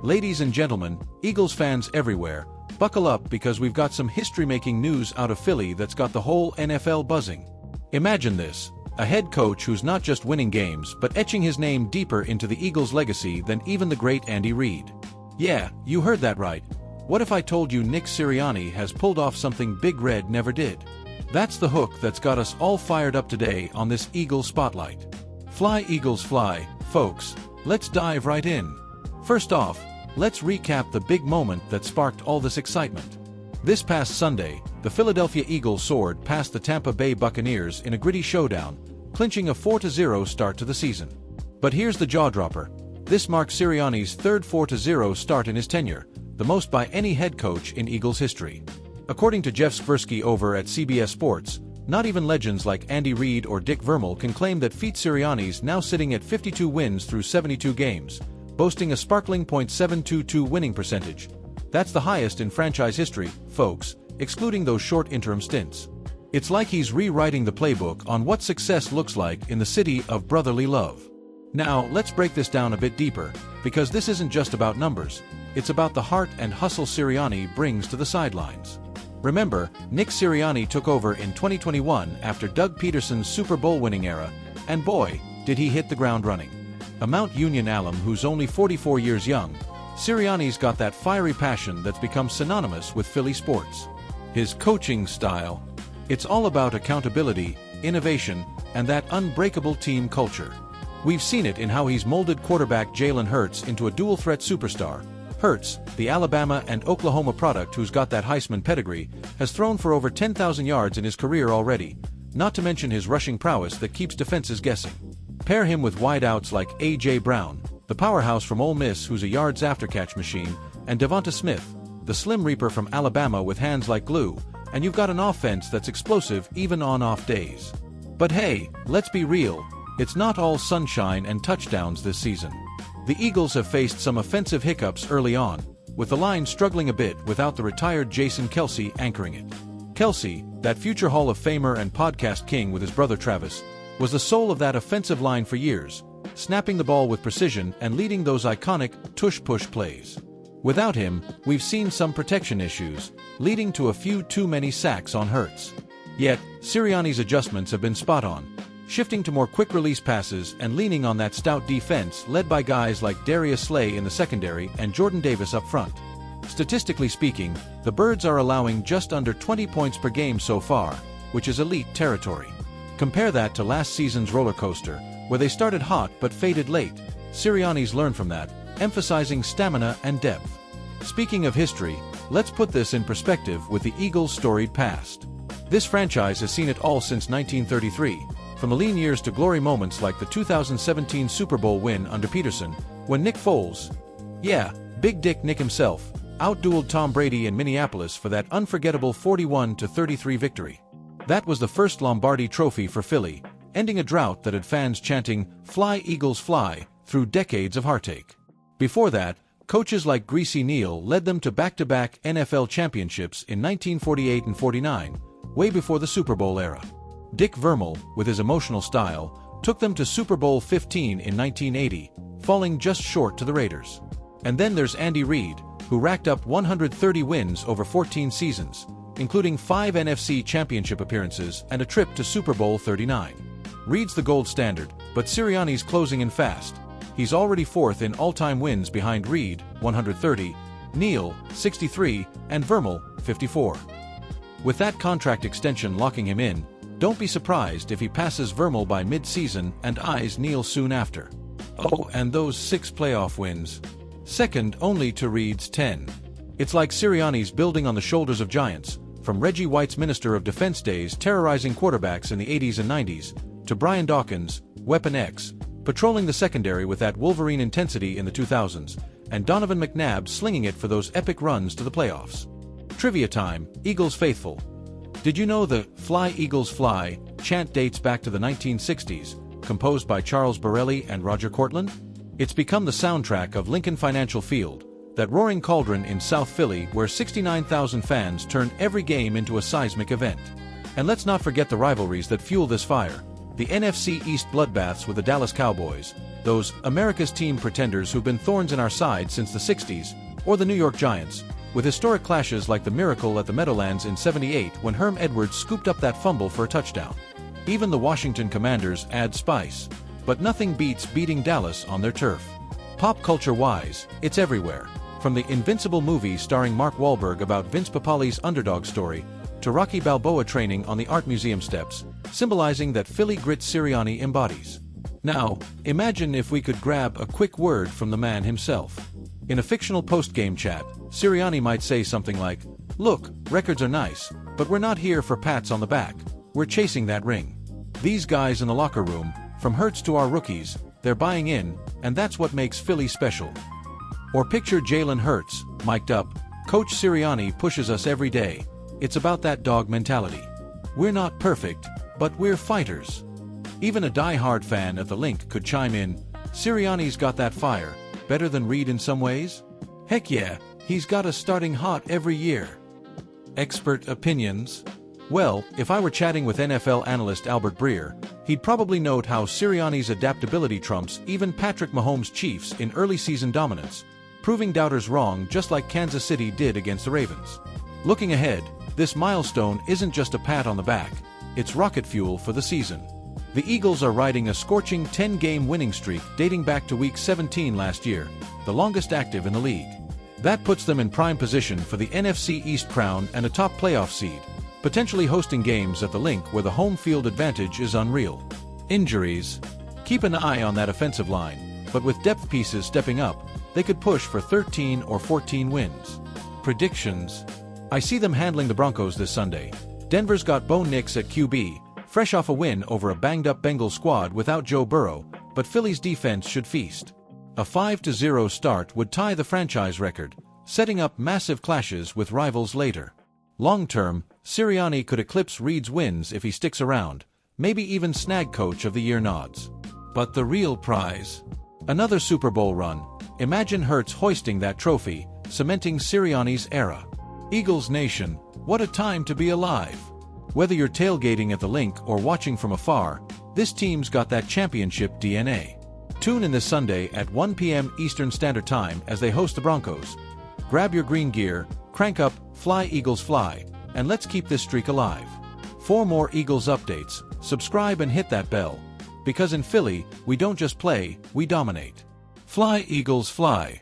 Ladies and gentlemen, Eagles fans everywhere, buckle up because we've got some history-making news out of Philly that's got the whole NFL buzzing. Imagine this, a head coach who's not just winning games but etching his name deeper into the Eagles' legacy than even the great Andy Reid. Yeah, you heard that right. What if I told you Nick Sirianni has pulled off something Big Red never did? That's the hook that's got us all fired up today on this Eagles Spotlight. Fly Eagles fly, folks, let's dive right in. First off, let's recap the big moment that sparked all this excitement. This past Sunday, the Philadelphia Eagles soared past the Tampa Bay Buccaneers in a gritty showdown, clinching a 4-0 start to the season. But here's the jaw-dropper. This marks Sirianni's third 4-0 start in his tenure, the most by any head coach in Eagles history. According to Jeff Skversky over at CBS Sports, not even legends like Andy Reid or Dick Vermeil can claim that feat. Sirianni's now sitting at 52 wins through 72 games, boasting a sparkling .722 winning percentage. That's the highest in franchise history, folks, excluding those short interim stints. It's like he's rewriting the playbook on what success looks like in the city of brotherly love. Now, let's break this down a bit deeper, because this isn't just about numbers, it's about the heart and hustle Sirianni brings to the sidelines. Remember, Nick Sirianni took over in 2021 after Doug Peterson's Super Bowl winning era, and boy, did he hit the ground running. A Mount Union alum who's only 44 years young, Sirianni's got that fiery passion that's become synonymous with Philly sports. His coaching style, it's all about accountability, innovation, and that unbreakable team culture. We've seen it in how he's molded quarterback Jalen Hurts into a dual-threat superstar. Hurts, the Alabama and Oklahoma product who's got that Heisman pedigree, has thrown for over 10,000 yards in his career already, not to mention his rushing prowess that keeps defenses guessing. Pair him with wideouts like A.J. Brown, the powerhouse from Ole Miss who's a yards after-catch machine, and Devonta Smith, the Slim Reaper from Alabama with hands like glue, and you've got an offense that's explosive even on off days. But hey, let's be real, it's not all sunshine and touchdowns this season. The Eagles have faced some offensive hiccups early on, with the line struggling a bit without the retired Jason Kelce anchoring it. Kelce, that future Hall of Famer and podcast king with his brother Travis, was the soul of that offensive line for years, snapping the ball with precision and leading those iconic tush-push plays. Without him, we've seen some protection issues, leading to a few too many sacks on Hurts. Yet, Sirianni's adjustments have been spot-on, shifting to more quick-release passes and leaning on that stout defense led by guys like Darius Slay in the secondary and Jordan Davis up front. Statistically speaking, the Birds are allowing just under 20 points per game so far, which is elite territory. Compare that to last season's roller coaster, where they started hot but faded late. Sirianni's learned from that, emphasizing stamina and depth. Speaking of history, let's put this in perspective with the Eagles' storied past. This franchise has seen it all since 1933, from the lean years to glory moments like the 2017 Super Bowl win under Peterson, when Nick Foles, yeah, Big Dick Nick himself, outdueled Tom Brady in Minneapolis for that unforgettable 41-33 victory. That was the first Lombardi Trophy for Philly, ending a drought that had fans chanting, "Fly Eagles fly," through decades of heartache. Before that, coaches like Greasy Neal led them to back-to-back NFL championships in 1948 and 49, way before the Super Bowl era. Dick Vermeil, with his emotional style, took them to Super Bowl 15 in 1980, falling just short to the Raiders. And then there's Andy Reid, who racked up 130 wins over 14 seasons, including 5 NFC Championship appearances and a trip to Super Bowl 39. Reid's the gold standard, but Sirianni's closing in fast. He's already fourth in all-time wins behind Reid, 130, Neal, 63, and Vermeil, 54. With that contract extension locking him in, don't be surprised if he passes Vermeil by mid-season and eyes Neal soon after. Oh, and those 6 playoff wins. Second only to Reid's 10. It's like Sirianni's building on the shoulders of giants, from Reggie White's Minister of Defense days terrorizing quarterbacks in the 80s and 90s, to Brian Dawkins, Weapon X, patrolling the secondary with that Wolverine intensity in the 2000s, and Donovan McNabb slinging it for those epic runs to the playoffs. Trivia time, Eagles faithful. Did you know the "Fly Eagles Fly" chant dates back to the 1960s, composed by Charles Borelli and Roger Cortland? It's become the soundtrack of Lincoln Financial Field, that roaring cauldron in South Philly where 69,000 fans turn every game into a seismic event. And let's not forget the rivalries that fuel this fire. The NFC East bloodbaths with the Dallas Cowboys, those America's team pretenders who've been thorns in our side since the 60s, or the New York Giants, with historic clashes like the miracle at the Meadowlands in '78 when Herm Edwards scooped up that fumble for a touchdown. Even the Washington Commanders add spice. But nothing beats beating Dallas on their turf. Pop culture-wise, it's everywhere. From the Invincible movie starring Mark Wahlberg about Vince Papale's underdog story, to Rocky Balboa training on the art museum steps, symbolizing that Philly grit Sirianni embodies. Now, imagine if we could grab a quick word from the man himself. In a fictional post-game chat, Sirianni might say something like, "Look, records are nice, but we're not here for pats on the back. We're chasing that ring. These guys in the locker room, from Hurts to our rookies, they're buying in, and that's what makes Philly special." Or picture Jalen Hurts, mic'd up, "Coach Sirianni pushes us every day. It's about that dog mentality. We're not perfect, but we're fighters." Even a die-hard fan at the Link could chime in, "Sirianni's got that fire, better than Reed in some ways? Heck yeah, he's got us starting hot every year." Expert opinions? Well, if I were chatting with NFL analyst Albert Breer, he'd probably note how Sirianni's adaptability trumps even Patrick Mahomes' Chiefs in early season dominance, proving doubters wrong just like Kansas City did against the Ravens. Looking ahead, this milestone isn't just a pat on the back, it's rocket fuel for the season. The Eagles are riding a scorching 10-game winning streak dating back to Week 17 last year, the longest active in the league. That puts them in prime position for the NFC East crown and a top playoff seed, potentially hosting games at the Link where the home field advantage is unreal. Injuries? Keep an eye on that offensive line, but with depth pieces stepping up, they could push for 13 or 14 wins. Predictions? I see them handling the Broncos this Sunday. Denver's got Bo Nix at QB, fresh off a win over a banged-up Bengals squad without Joe Burrow, but Philly's defense should feast. A 5-0 start would tie the franchise record, setting up massive clashes with rivals later. Long-term, Sirianni could eclipse Reed's wins if he sticks around, maybe even snag Coach of the Year nods. But the real prize? Another Super Bowl run. Imagine Hurts hoisting that trophy, cementing Sirianni's era. Eagles Nation, what a time to be alive. Whether you're tailgating at the Link or watching from afar, this team's got that championship DNA. Tune in this Sunday at 1 p.m. Eastern Standard Time as they host the Broncos. Grab your green gear, crank up, fly Eagles fly, and let's keep this streak alive. For more Eagles updates, subscribe and hit that bell. Because in Philly, we don't just play, we dominate. Fly Eagles fly.